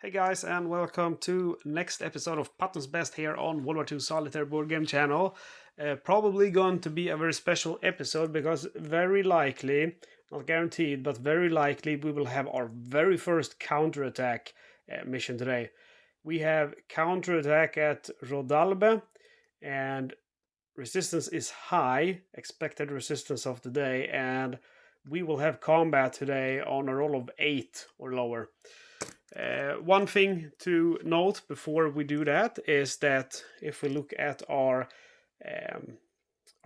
Hey guys, and welcome to next episode of Patton's Best here on World War II Solitaire Board Game channel. Probably going to be a very special episode because very likely, not guaranteed, but very likely we will have our very first counterattack mission today. We have counterattack at Rodalbe, and resistance is high, expected resistance of the day, and we will have combat today on a roll of 8 or lower. One thing to note before we do that is that if we look at our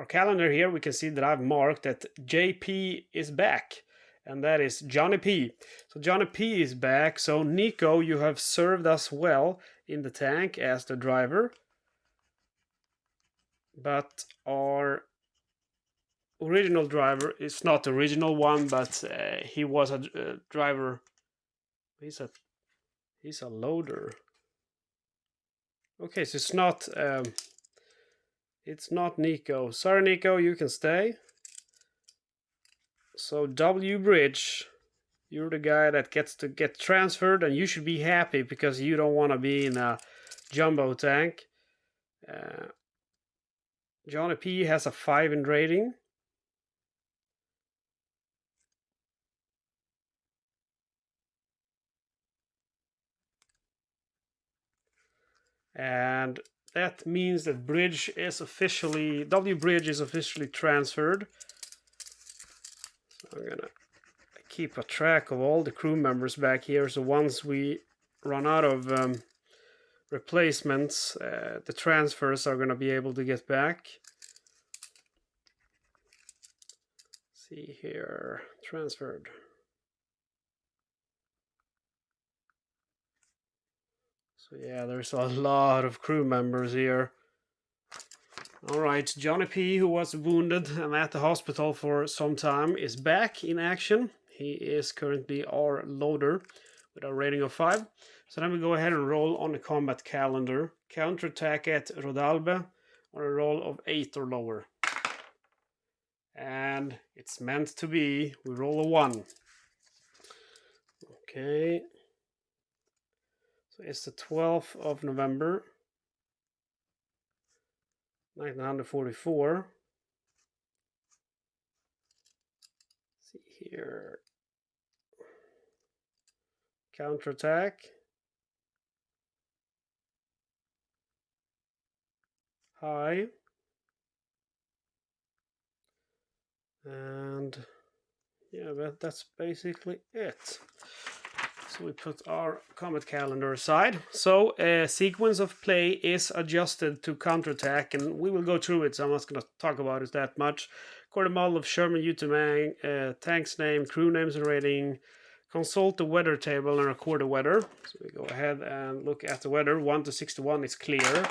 calendar here, we can see that I've marked that JP is back, and that is Johnny P. So Johnny P is back. So Nico, you have served us well in the tank as the driver, but our original driver is not the original one, but he was a driver. He's a loader. Okay, so it's not Nico. Sorry, Nico, you can stay. So W Bridge, you're the guy that gets to get transferred, and you should be happy because you don't want to be in a jumbo tank. Johnny P has a 5 in rating. And that means that W Bridge is officially transferred. So I'm gonna keep a track of all the crew members back here. So once we run out of replacements, the transfers are gonna be able to get back. See here, transferred. So yeah, there's a lot of crew members here. Alright, Johnny P, who was wounded and at the hospital for some time, is back in action. He is currently our loader with a rating of 5. So then we go ahead and roll on the combat calendar. Counterattack at Rodalbe on a roll of 8 or lower. And it's meant to be. We roll a 1. Okay. So it's the 12th of November, 1944. Let's see here. Counterattack. High. And yeah, that's basically it. So we put our combat calendar aside. So a sequence of play is adjusted to counterattack, and we will go through it, so I'm not going to talk about it that much. Quarter model of Sherman Utamang, tank's name, crew names and rating. Consult the weather table and record the weather. So we go ahead and look at the weather. 1 to 61 is clear.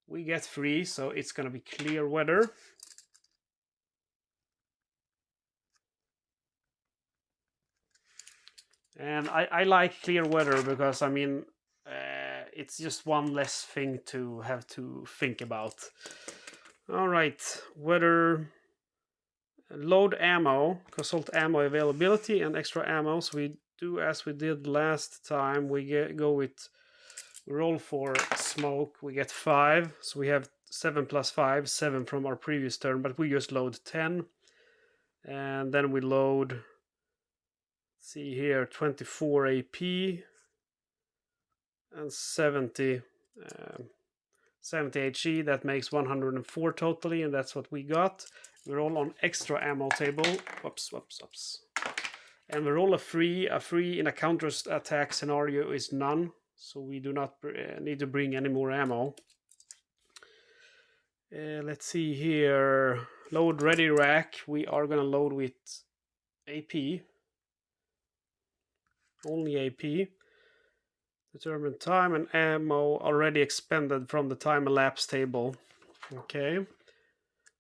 We get 3, so it's going to be clear weather. And I like clear weather because, I mean, it's just one less thing to have to think about. All right, weather, load ammo, consult ammo availability and extra ammo. So we do as we did last time. We roll for smoke. We get 5. So we have 7 plus 5, 7 from our previous turn, but we just load 10. And then we load, see here, 24 AP and 70 HE. That makes 104 totally, and that's what we got. We roll on extra ammo table. Whoops. And we roll a 3. A 3 in a counter attack scenario is none, so we do not need to bring any more ammo. Let's see here. Load ready rack. We are gonna load with AP. Only AP. Determine time and ammo already expended from the time elapsed table. Okay.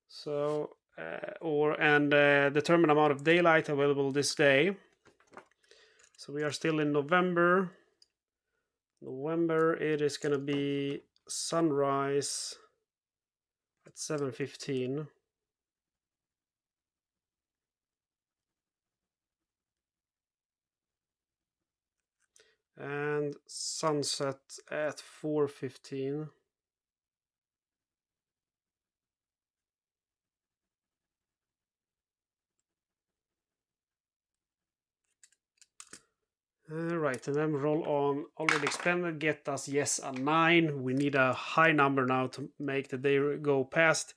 So, determine amount of daylight available this day. So we are still in November. It is going to be sunrise at 7:15. And and sunset at 4:15. Right, and then roll on already expended, get us, yes, a 9. We need a high number now to make the day go past.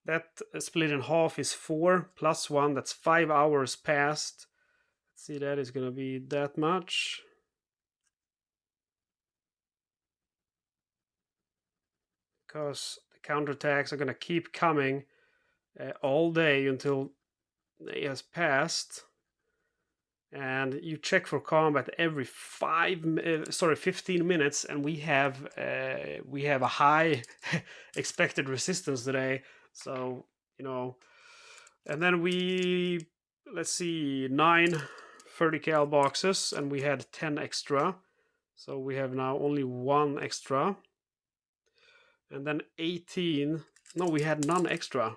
That split in half is 4 plus 1, that's 5 hours past. Let's see, that is going to be that much. Because the counterattacks are going to keep coming all day until it has passed. And you check for combat every 15 minutes, and we have a high expected resistance today. So, you know, and then let's see, 9 30 cal boxes, and we had 10 extra. So we have now only 1 extra. And then 18, no, we had none extra.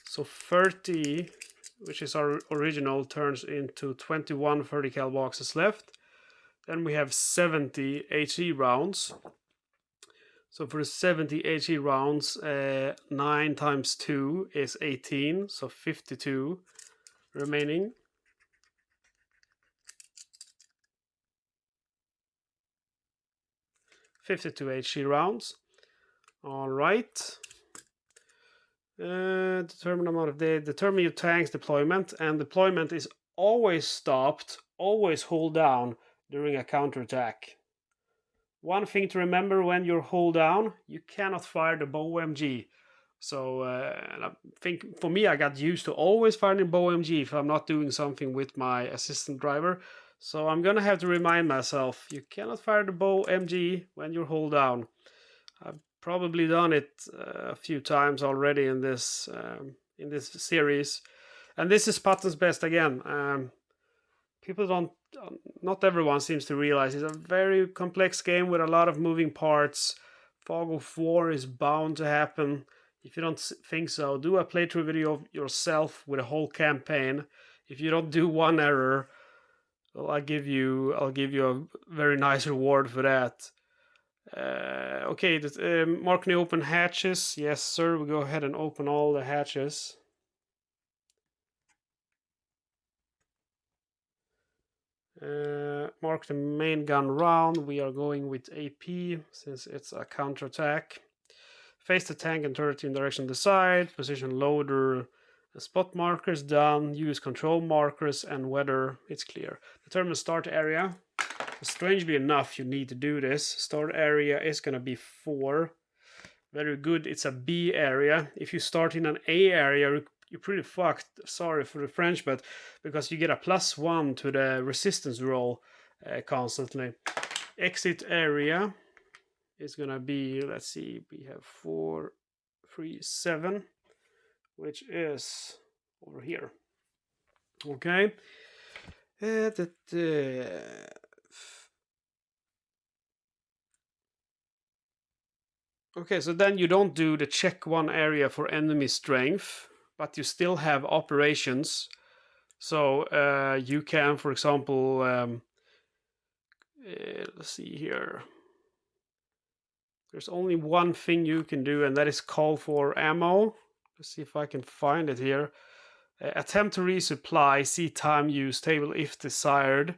So 30, which is our original, turns into 21 30 cal boxes left. Then we have 70 HE rounds. So for the 70 HE rounds, 9 times 2 is 18, so 52 remaining. HE rounds. All right. Determine amount of day. Determine your tank's deployment, and deployment is always stopped, always hold down during a counterattack. One thing to remember when you're hold down, you cannot fire the bow MG. So I think for me, I got used to always firing bow MG if I'm not doing something with my assistant driver. So I'm gonna have to remind myself, you cannot fire the bow MG when you're hold down. I've probably done it a few times already in this series, and this is Patton's best again. Not everyone seems to realize it's a very complex game with a lot of moving parts. Fog of War is bound to happen. If you don't think so, do a playthrough video of yourself with a whole campaign. If you don't do one error, well, I'll give you a very nice reward for that. Okay, mark the open hatches. Yes, sir. We go ahead and open all the hatches. Mark the main gun round. We are going with AP since it's a counterattack. Face the tank and turret in direction desired. Position loader. Spot markers done. Use control markers and weather. It's clear. Determine start area. Strangely enough, you need to do this. Start area is going to be 4. Very good. It's a B area. If you start in an A area, you're pretty fucked. Sorry for the French, but because you get a +1 to the resistance roll constantly. Exit area is going to be, let's see, we have 4, 3, 7, which is over here. Okay. Okay, so then you don't do the check one area for enemy strength, but you still have operations. So you can, for example, let's see here. There's only one thing you can do, and that is call for ammo. Let's see if I can find it here. Attempt to resupply, see time use table if desired.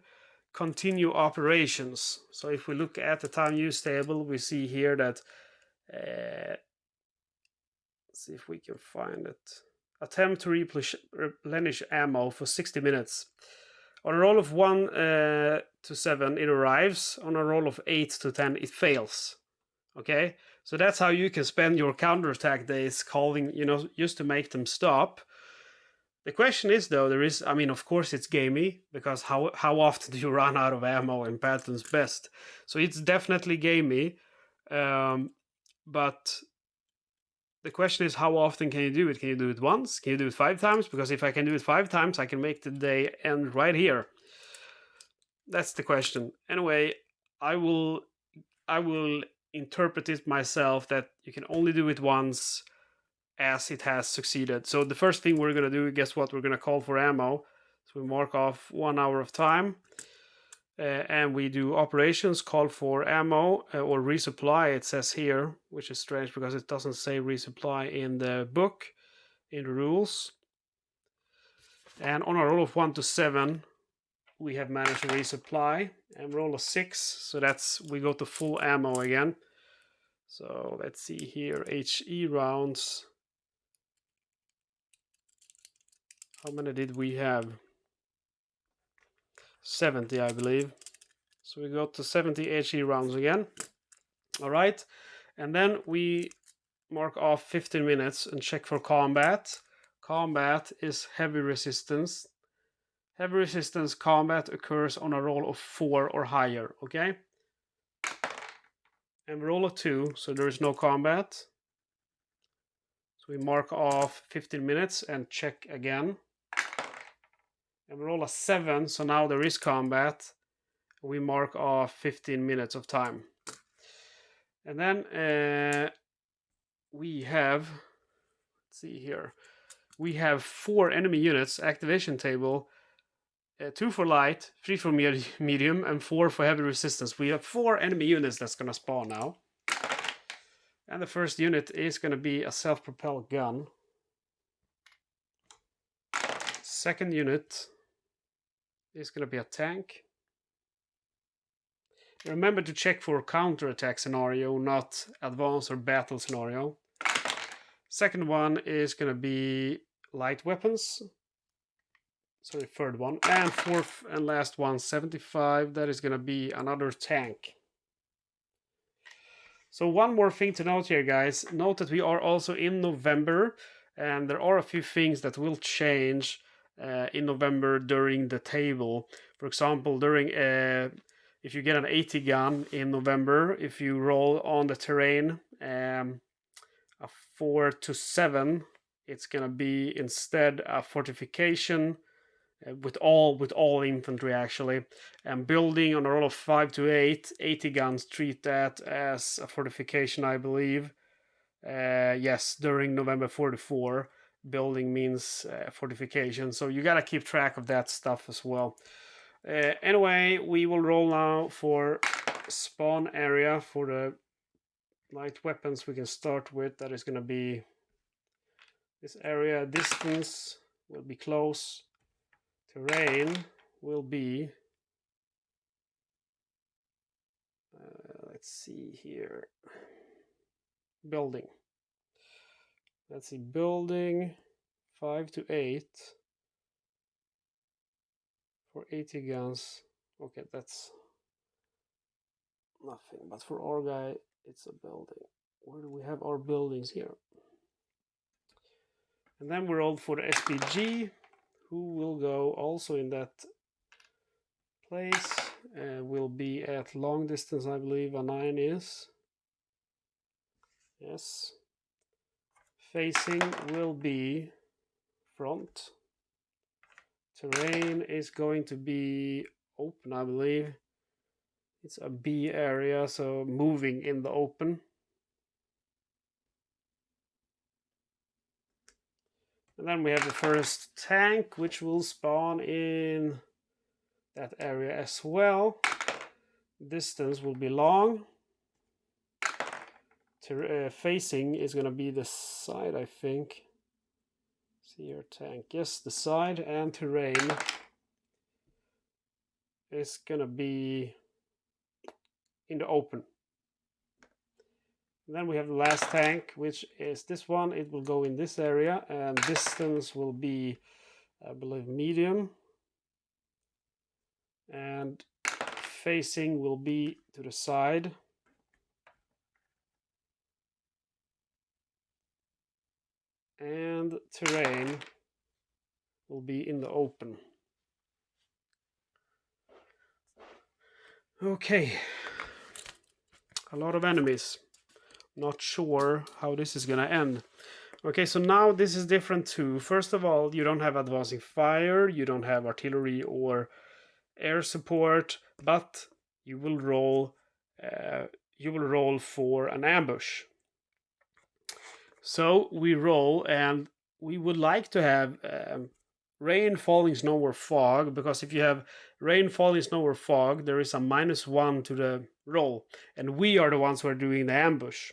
Continue operations. So if we look at the time use table, we see here that let's see if we can find it. Attempt to replenish ammo for 60 minutes. On a roll of 1 to 7, it arrives. On a roll of 8 to 10, it fails. Okay, so that's how you can spend your counterattack days, calling, just to make them stop. The question is, though, of course it's gamey, because how often do you run out of ammo in Patton's best? So it's definitely gamey, but the question is, how often can you do it? Can you do it once? Can you do it 5 times? Because if I can do it 5 times, I can make the day end right here. That's the question. Anyway, I will interpret it myself that you can only do it once, as it has succeeded. So the first thing we're going to do, guess what? We're going to call for ammo. So we mark off 1 hour of time. and we do operations, call for ammo or resupply, it says here, which is strange because it doesn't say resupply in the book, in the rules. And on a roll of 1 to 7, we have managed to resupply, and roll a 6, so that's, we go to full ammo again. So let's see here, HE rounds. How many did we have? 70, I believe. So we go to 70 HE rounds again. All right, and then we mark off 15 minutes and check for combat. Combat is heavy resistance. Heavy resistance combat occurs on a roll of 4 or higher, okay? And we roll a 2, so there is no combat. So we mark off 15 minutes and check again. And we roll a 7, so now there is combat. We mark off 15 minutes of time. And then we have, let's see here, we have 4 enemy units, activation table, 2 for light, 3 for medium, and 4 for heavy resistance. We have 4 enemy units that's gonna spawn now. And the first unit is gonna be a self-propelled gun. Second unit is gonna be a tank. Remember to check for counter-attack scenario, not advance or battle scenario. Second one is gonna be light weapons. Sorry, third one. And fourth and last one, 75, that is gonna be another tank. So one more thing to note here, guys. Note that we are also in November, and there are a few things that will change in November during the table. For example, during if you get an 80 gun in November, if you roll on the terrain a 4 to 7, it's gonna be instead a fortification with all infantry actually, and building on a roll of 5 to 8, 80 guns treat that as a fortification, I believe. Yes, during November 44, building means fortification, so you gotta keep track of that stuff as well. Anyway, we will roll now for spawn area for the light weapons. We can start with, that is gonna be this area. Distance will be close. Terrain will be, let's see here, building. Let's see, building 5 to 8 for 80 guns. Okay, that's nothing, but for our guy, it's a building. Where do we have our buildings here? And then we rolled for the SPG, who will go also in that place. Will be at long distance, I believe a 9 is. Yes. Facing will be front. Terrain is going to be open, I believe. It's a B area, so moving in the open. And then we have the first tank, which will spawn in that area as well. Distance will be long. Facing is going to be the side, I think. See your tank. Yes, the side, and terrain is going to be in the open. And then we have the last tank, which is this one. It will go in this area, and distance will be, I believe, medium. And facing will be to the side. And terrain will be in the open. Okay. A lot of enemies. Not sure how this is gonna end. Okay, so now this is different too. First of all, you don't have advancing fire, you don't have artillery or air support, but you will roll for an ambush. So we roll, and we would like to have rain, falling snow, or fog, because if you have rain, falling snow, or fog, there is a -1 to the roll, and we are the ones who are doing the ambush.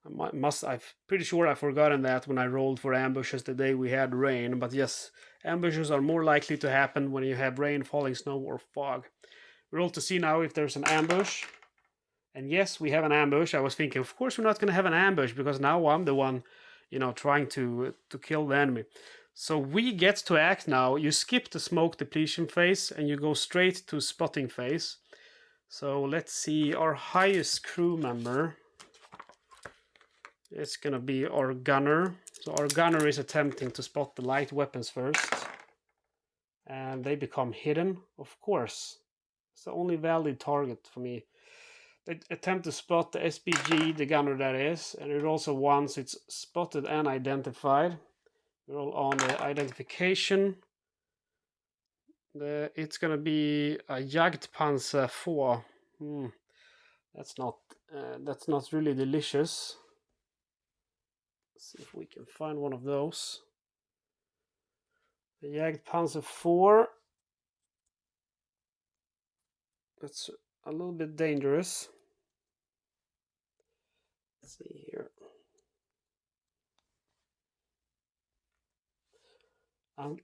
I'm pretty sure I've forgotten that when I rolled for ambushes the day we had rain, but yes, ambushes are more likely to happen when you have rain, falling snow, or fog. We roll to see now if there's an ambush. And yes, we have an ambush. I was thinking, of course, we're not going to have an ambush because now I'm the one, trying to kill the enemy. So we get to act now. You skip the smoke depletion phase and you go straight to spotting phase. So let's see, our highest crew member. It's going to be our gunner. So our gunner is attempting to spot the light weapons first. And they become hidden, of course. It's the only valid target for me. They attempt to spot the SPG, the gunner that is, and it also once it's spotted and identified. We roll on the identification. It's gonna be a Jagdpanzer 4. That's not really delicious. Let's see if we can find one of those. The Jagdpanzer 4. That's a little bit dangerous. Let's see here.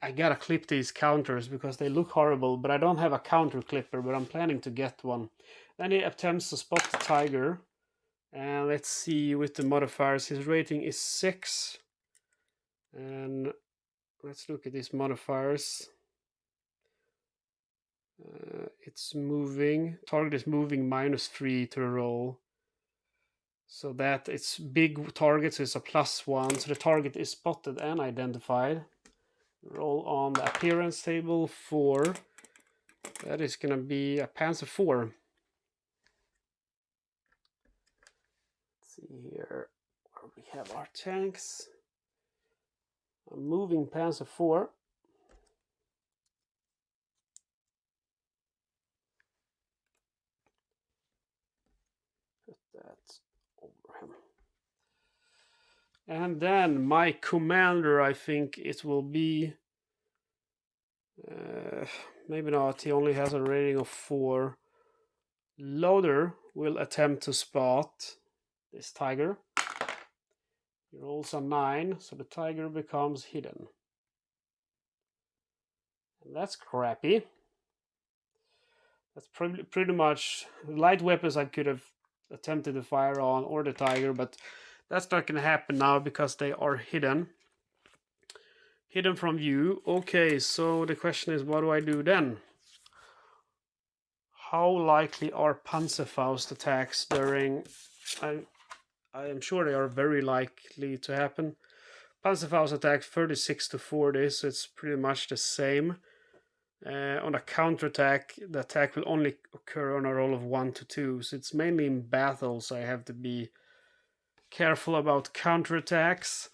I gotta clip these counters because they look horrible, but I don't have a counter clipper, but I'm planning to get one. Then he attempts to spot the tiger. And let's see with the modifiers. His rating is 6. And let's look at these modifiers. It's moving. Target is moving -3 to the roll. So that it's big targets is a +1. So the target is spotted and identified. Roll on the appearance table 4. That is going to be a Panzer 4. Let's see here where we have our tanks. A moving Panzer 4. Put that over him. And then my commander, I think it will be... maybe not, he only has a rating of 4. Loader will attempt to spot this tiger. He rolls a 9, so the tiger becomes hidden. And that's crappy. That's pretty much light weapons I could have attempted to fire on, or the tiger, but that's not going to happen now because they are hidden. Hidden from view. Okay, so the question is, what do I do then? How likely are Panzerfaust attacks during... I am sure they are very likely to happen. Panzerfaust attack 36 to 40, so it's pretty much the same. On a counterattack, the attack will only occur on a roll of 1 to 2, so it's mainly in battles I have to be careful about counterattacks.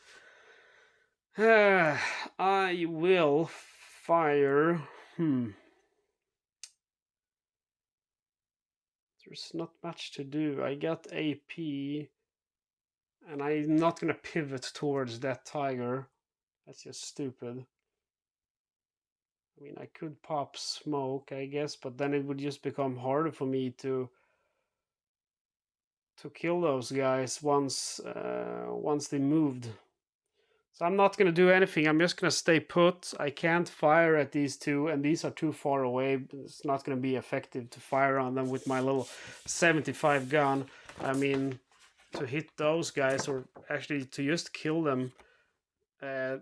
I will fire... There's not much to do. I got AP, and I'm not going to pivot towards that tiger. That's just stupid. I mean, I could pop smoke, I guess, but then it would just become harder for me to kill those guys once they moved. So I'm not going to do anything. I'm just going to stay put. I can't fire at these two, and these are too far away. It's not going to be effective to fire on them with my little 75 gun. I mean, to hit those guys, or actually to just kill them. The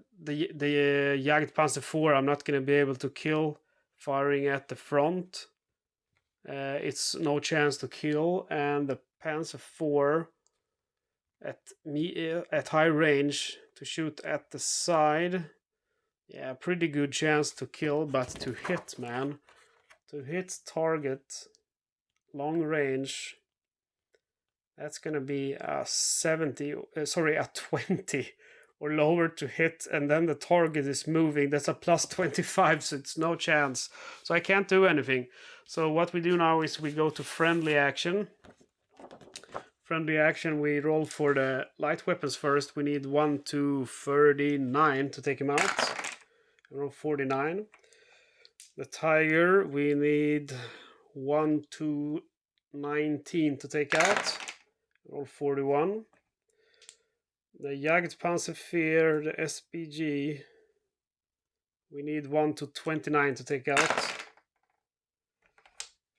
Jagdpanzer 4 I'm not going to be able to kill firing at the front. It's no chance to kill, and the Panzer 4 at high range to shoot at the side. Yeah, pretty good chance to kill, but to hit, man. To hit target long range, that's gonna be a 20 or lower to hit, and then the target is moving. That's a +25, so it's no chance. So I can't do anything. So what we do now is we go to friendly action. Friendly action, we roll for the light weapons first. We need 1 to 39 to take him out. Roll 49. The tiger, we need 1 to 19 to take out. Roll 41. The Jagdpanzerfehr, the SPG, we need 1 to 29 to take out.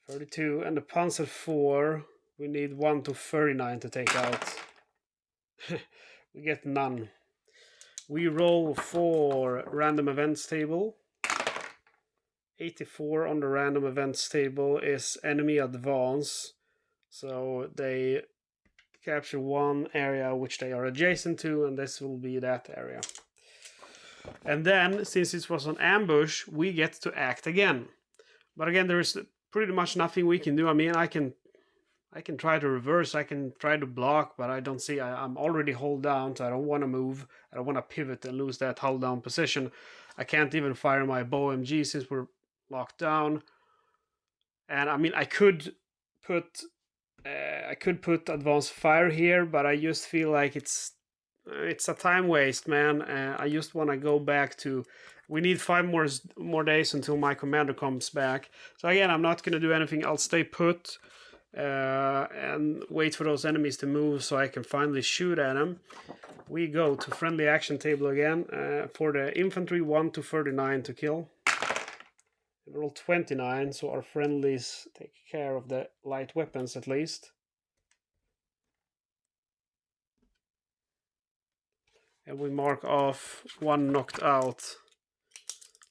32. And the Panzer 4, we need 1 to 39 to take out. We get none. We roll for random events table. 84 on the random events table is enemy advance. So they capture one area which they are adjacent to, and this will be that area. And then, since it was an ambush, we get to act again. But again, there is pretty much nothing we can do. I mean, I can try to reverse, I can try to block, but I don't see, I'm already hold down, so I don't want to move. I don't want to pivot and lose that hold down position. I can't even fire my bow MG since we're locked down. And I mean, I could put advanced fire here, but I just feel like it's a time waste, man. I just want to go back to, we need 5 more days until my commander comes back. So again, I'm not going to do anything. I'll stay put and wait for those enemies to move so I can finally shoot at them. We go to friendly action table again for the infantry, 1 to 39 to kill. Roll 29, so our friendlies take care of the light weapons at least. And we mark off 1 knocked out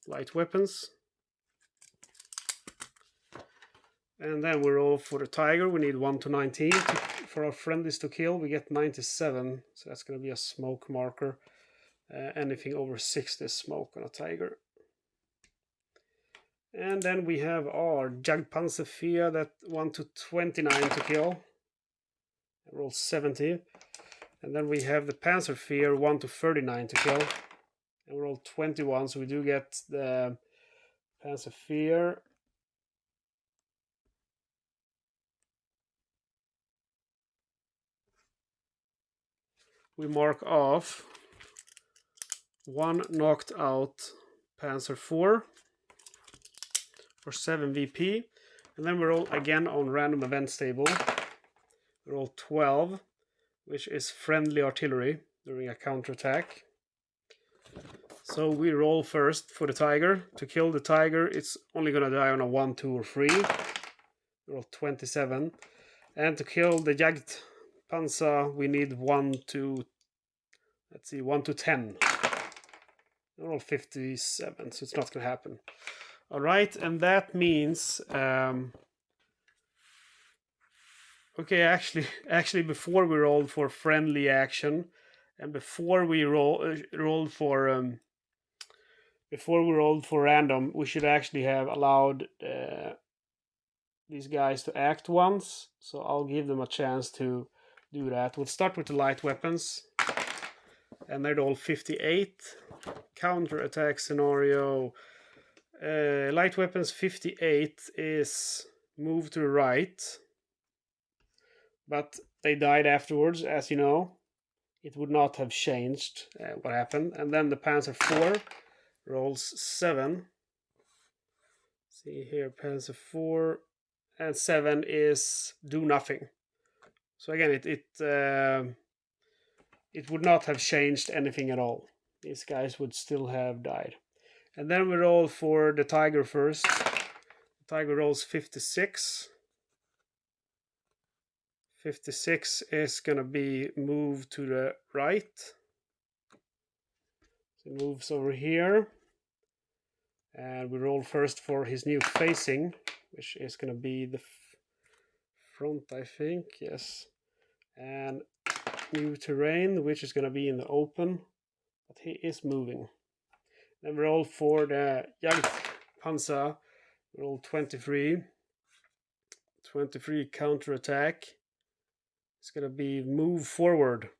light weapons. And then we roll for the tiger. We need 1 to 19 for our friendlies to kill. We get 97, so that's going to be a smoke marker. Anything over 60 is smoke on a tiger. And then we have our Jagdpanzerfehr, that 1 to 29 to kill. Roll 70. And then we have the Panzerfehr, 1 to 39 to kill. And roll 21, so we do get the Panzerfehr. We mark off 1 knocked out Panzer 4 for 7 VP. And then we roll again on random events table. We roll 12, which is friendly artillery during a counterattack. So we roll first for the tiger. To kill the tiger, it's only going to die on a 1, 2, or 3. We roll 27. And to kill the Jagdpanzer, we need 1 to, let's see, 1 to 10. We roll 57, so it's not going to happen. All right, and that means okay, actually before we rolled for friendly action and before we rolled for random, we should actually have allowed these guys to act once. So I'll give them a chance to do that. We'll start with the light weapons, and they're all 58. Counter-attack scenario. Light weapons 58 is move to the right, but they died afterwards, as you know. It would not have changed what happened. And then the Panzer 4 rolls 7. See here, Panzer 4 and 7 is do nothing. So again, it would not have changed anything at all. These guys would still have died. And then we roll for the tiger first. The tiger rolls 56. 56 is going to be moved to the right. So it moves over here. And we roll first for his new facing, which is going to be the front, I think. Yes. And new terrain, which is going to be in the open. But he is moving. Then we roll for the Jagdpanzer. Roll 23. 23 counterattack. It's going to be move forward.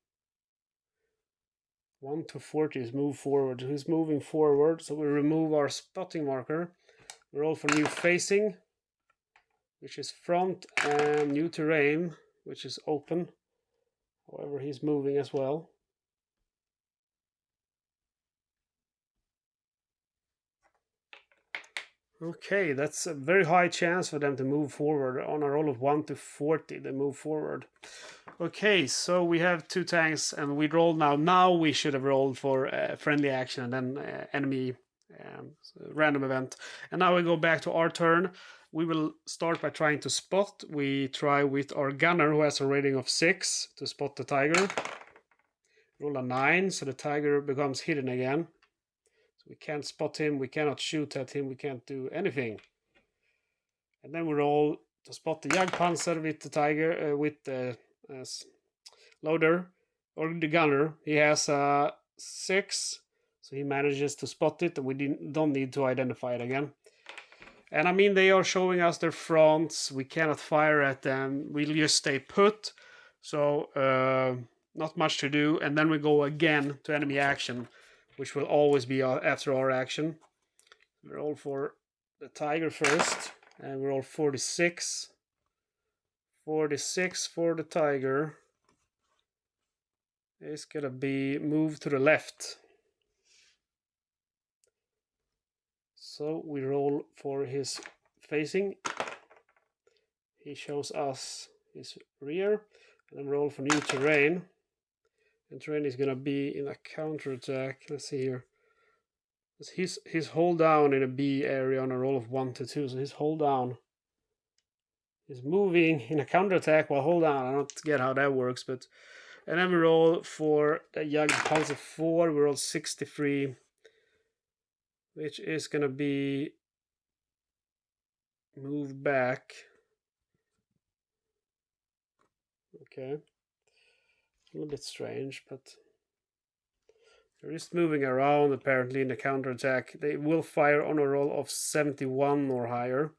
1 to 40 is move forward. Who's moving forward? So we remove our spotting marker. We roll for new facing, which is front, and new terrain, which is open. However, he's moving as well. Okay, that's a very high chance for them to move forward. On a roll of 1 to 40, they move forward. Okay, so we have 2 tanks and we roll now. Now we should have rolled for friendly action and then enemy random event. And now we go back to our turn. We will start by trying to spot. We try with our gunner who has a rating of 6 to spot the tiger. Roll a 9, so the tiger becomes hidden again. So we can't spot him, we cannot shoot at him, we can't do anything. And then we roll to spot the Jagdpanzer with the tiger, with the loader, or the gunner. He has a 6, so he manages to spot it, and we don't need to identify it again. And I mean, they are showing us their fronts, we cannot fire at them, we'll just stay put. So, not much to do, and then we go again to enemy action, which will always be after our action. We roll for the tiger first, and we roll 46. 46 for the tiger. It's gonna be moved to the left. So we roll for his facing. He shows us his rear, and then roll for new terrain. And terrain is gonna be in a counterattack. Let's see here. His hold down in a B area on a roll of 1 to 2. So his hold down is moving in a counterattack while hold down. I don't get how that works, but and then we roll for the Jagdpanzer 4. We roll 63, which is gonna be moved back. Okay, a little bit strange, but they're just moving around apparently in the counterattack. They will fire on a roll of 71 or higher.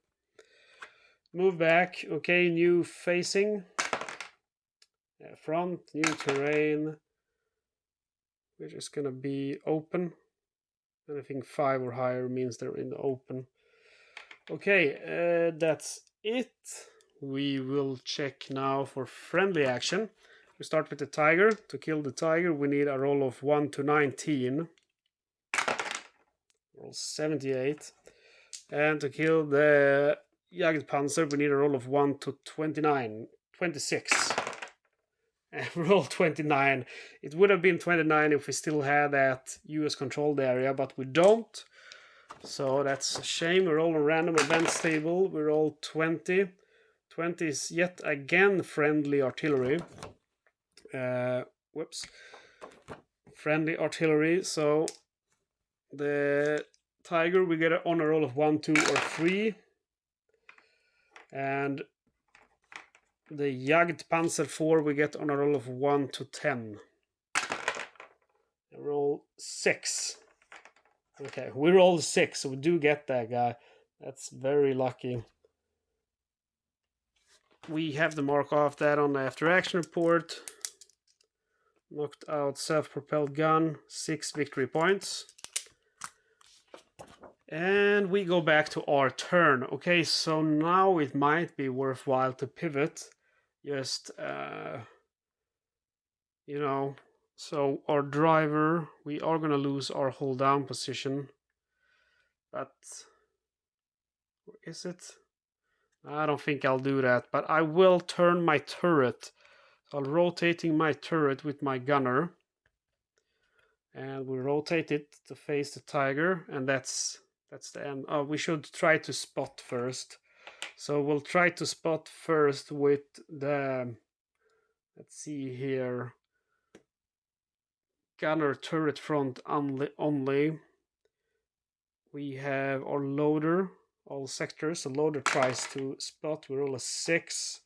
Move back. Okay, new facing. Front, new terrain, which is gonna be open. Anything 5 or higher means they're in the open. Okay, that's it. We will check now for friendly action. We start with the tiger. To kill the tiger, we need a roll of 1 to 19. Roll 78. And to kill the Jagdpanzer, we need a roll of 1 to 29. 26. And roll 29. It would have been 29 if we still had that US controlled area, but we don't. So that's a shame. We roll a random events table. We roll 20. 20 is yet again friendly artillery. Whoops. Friendly artillery. So the tiger, we get on a roll of 1, 2, or 3. And the Jagdpanzer 4 we get on a roll of 1 to 10. Roll 6. Okay, we rolled 6, so we do get that guy. That's very lucky. We have to mark off that on the after action report. Knocked out self-propelled gun, 6 victory points. And we go back to our turn. Okay, so now it might be worthwhile to pivot. Just, you know, so our driver, we are going to lose our hold down position. But, is it? I don't think I'll do that, but I will turn my turret. So I'm rotating my turret with my gunner. And we rotate it to face the tiger, and that's the end. Oh, we should try to spot first. So we'll try to spot first with the, let's see here, gunner turret front only. We have our loader, all sectors. The loader tries to spot. We roll a 6.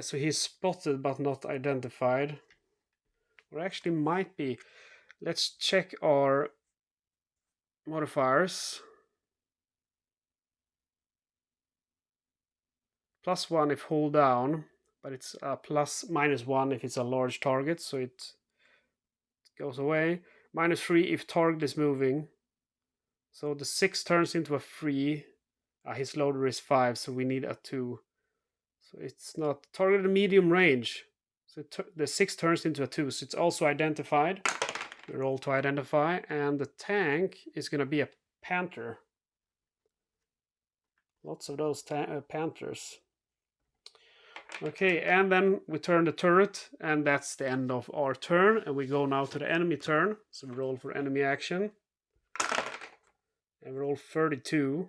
So he's spotted but not identified. Or actually might be. Let's check our modifiers. +1 if hold down, but it's a -1 if it's a large target, so it goes away. -3 if target is moving. So the 6 turns into a 3. His loader is 5, so we need a 2. So it's not target at medium range. So the 6 turns into a 2, so it's also identified. We roll to identify, and the tank is going to be a Panther. Lots of those panthers. Okay, and then we turn the turret, and that's the end of our turn. And we go now to the enemy turn. So we roll for enemy action. And we roll 32.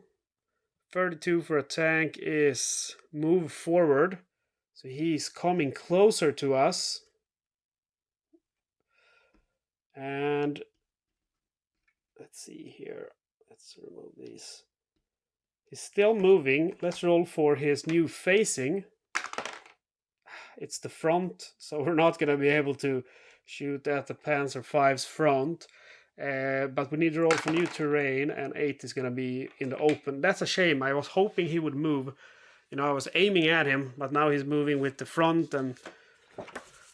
32 for a tank is move forward. So he's coming closer to us. And let's see here. Let's remove these. He's still moving. Let's roll for his new facing. It's the front, so we're not going to be able to shoot at the Panzer V's front. But we need to roll for new terrain, and 8 is going to be in the open. That's a shame. I was hoping he would move. You know, I was aiming at him, but now he's moving with the front, and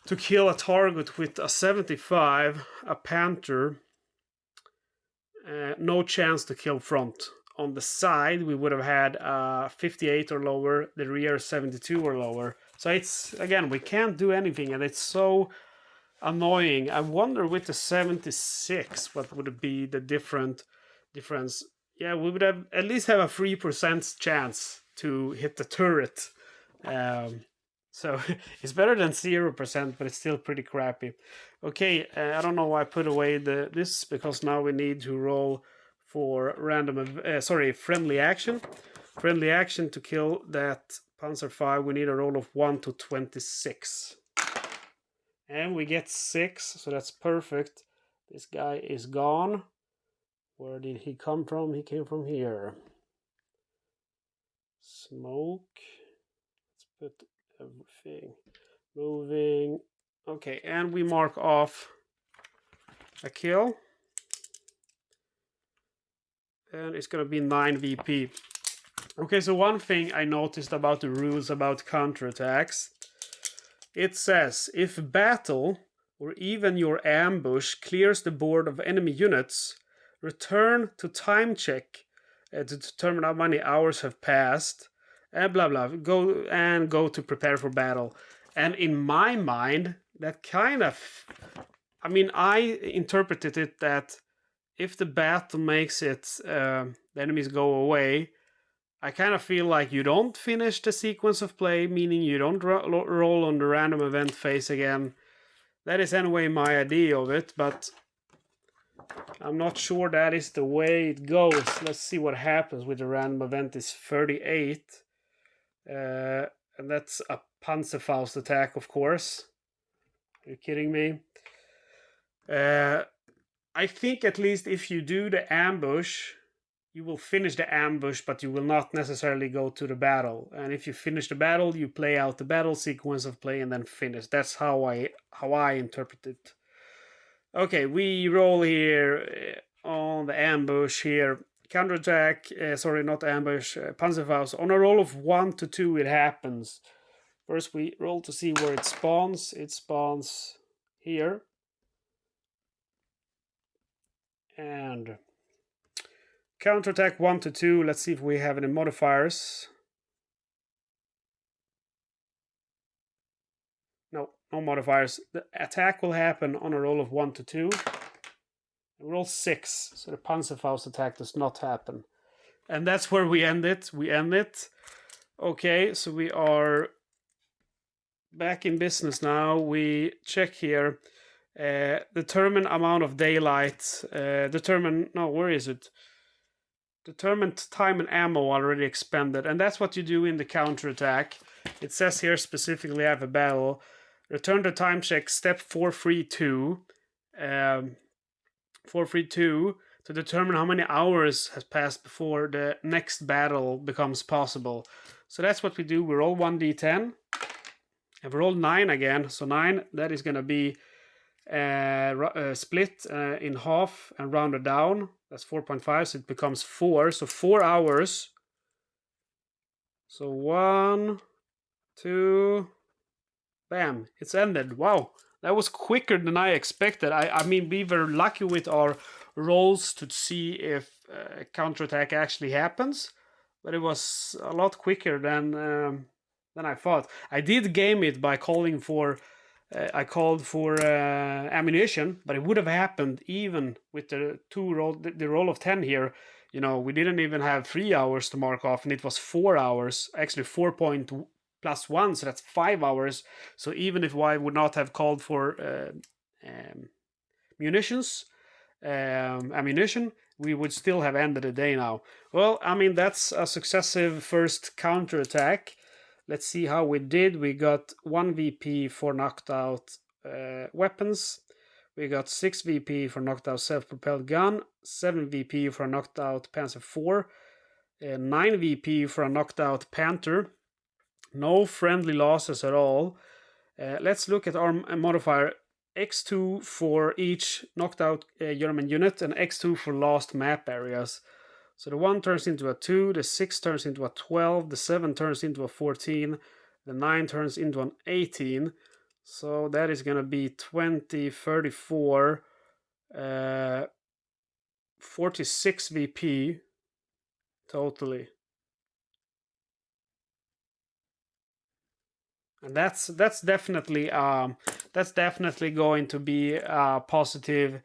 to kill a target with a 75, a Panther, no chance to kill front. On the side, we would have had 58 or lower, the rear 72 or lower. So it's, again, we can't do anything, and it's so annoying. I wonder with the 76, what would it be the difference? Yeah, we would have at least have a 3% chance to hit the turret. So it's better than 0%, but it's still pretty crappy. Okay, I don't know why I put away this, because now we need to roll for friendly action. Friendly action to kill that Panzer V, we need a roll of 1 to 26. And we get 6, so that's perfect. This guy is gone. Where did he come from? He came from here. Smoke. Let's put everything. Moving. Okay, and we mark off a kill. And it's going to be 9 VP. Okay, so one thing I noticed about the rules about counterattacks. It says, if battle or even your ambush clears the board of enemy units, return to time check to determine how many hours have passed, and blah blah, go to prepare for battle. And in my mind, that kind of, I mean, I interpreted it that if the battle makes it, the enemies go away, I kind of feel like you don't finish the sequence of play, meaning you don't roll on the random event phase again. That is anyway my idea of it, but I'm not sure that is the way it goes. Let's see what happens with the random event is 38. And that's a Panzerfaust attack, of course. Are you kidding me? I think at least if you do the ambush, you will finish the ambush, but you will not necessarily go to the battle. And if you finish the battle, you play out the battle sequence of play and then finish. That's how I interpret it. Okay, we roll here on the ambush here. Counterattack, sorry, not ambush, Panzerfaust. On a roll of 1 to 2, it happens. First, we roll to see where it spawns. It spawns here. And counterattack 1 to 2. Let's see if we have any modifiers. No, no modifiers. The attack will happen on a roll of 1 to 2. Roll 6, so the Panzerfaust attack does not happen. And that's where we end it. Okay, so we are back in business now. We check here. Determine amount of daylight. Determine time and ammo already expended. And that's what you do in the counterattack. It says here specifically have a battle. Return to time check step 432. 432 to determine how many hours has passed before the next battle becomes possible. So that's what we do. We roll 1d10 and we roll 9 again. So 9, that is going to be split in half and rounded down. That's 4.5, so it becomes 4. So 4 hours. So 1, 2, bam, it's ended. Wow. That was quicker than I expected. I mean, we were lucky with our rolls to see if counterattack actually happens, but it was a lot quicker than I thought. I did game it by calling for. I called for ammunition, but it would have happened even with the roll of 10 here. you know, we didn't even have 3 hours to mark off, and it was 4 hours, actually 4 point plus 1, so that's 5 hours. So even if I would not have called for munitions, ammunition, we would still have ended the day now. Well, I mean, that's a successive first counterattack. Let's see how we did. We got 1 VP for knocked out weapons. We got 6 VP for knocked out self-propelled gun, 7 VP for knocked out Panzer IV, 9 VP for a knocked out Panther. No friendly losses at all. Let's look at our modifier. X2 for each knocked out German unit and X2 for lost map areas. So the 1 turns into a 2, the 6 turns into a 12, the 7 turns into a 14, the 9 turns into an 18. So that is going to be 20, 34, 46 VP totally. And that's definitely going to be a positive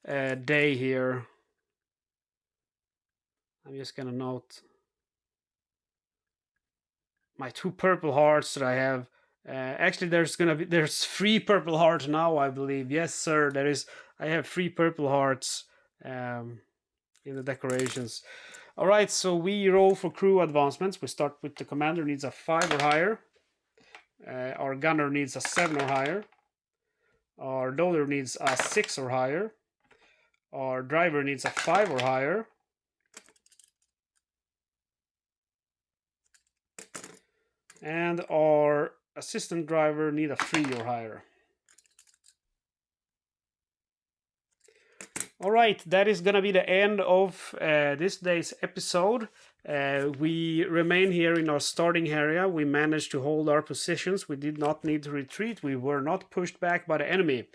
day here. I'm just gonna note my 2 purple hearts that I have. Actually, there's 3 purple hearts now, I believe. Yes, sir. I have 3 purple hearts in the decorations. All right, so we roll for crew advancements. We start with the commander needs a 5 or higher. Our gunner needs a 7 or higher. Our loader needs a 6 or higher. Our driver needs a 5 or higher. And our assistant driver needs a 3 or higher. All right, that is gonna be the end of this day's episode. We remain here in our starting area. We managed to hold our positions. We did not need to retreat. We were not pushed back by the enemy.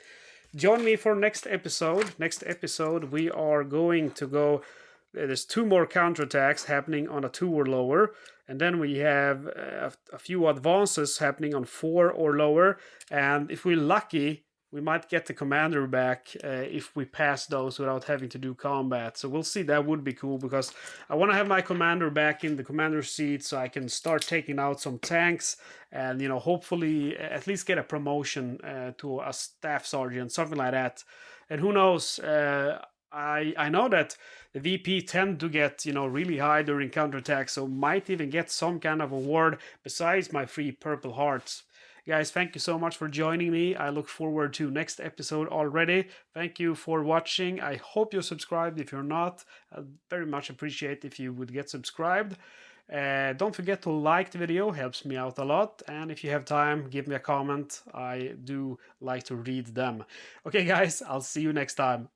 Join me for next episode. Next episode, we are going to go. There's 2 more counterattacks happening on a 2 or lower, and then we have a few advances happening on 4 or lower. And if we're lucky, we might get the commander back if we pass those without having to do combat. So we'll see. That would be cool, because I want to have my commander back in the commander seat so I can start taking out some tanks and, you know, hopefully at least get a promotion to a staff sergeant, something like that. And who knows, I know that the VP tend to get, you know, really high during counterattacks, so might even get some kind of award besides my 3 purple hearts. Guys, thank you so much for joining me. I look forward to next episode already. Thank you for watching. I hope you're subscribed. If you're not, I'd very much appreciate if you would get subscribed. Don't forget to like the video, helps me out a lot. And if you have time, give me a comment. I do like to read them. Okay, guys, I'll see you next time.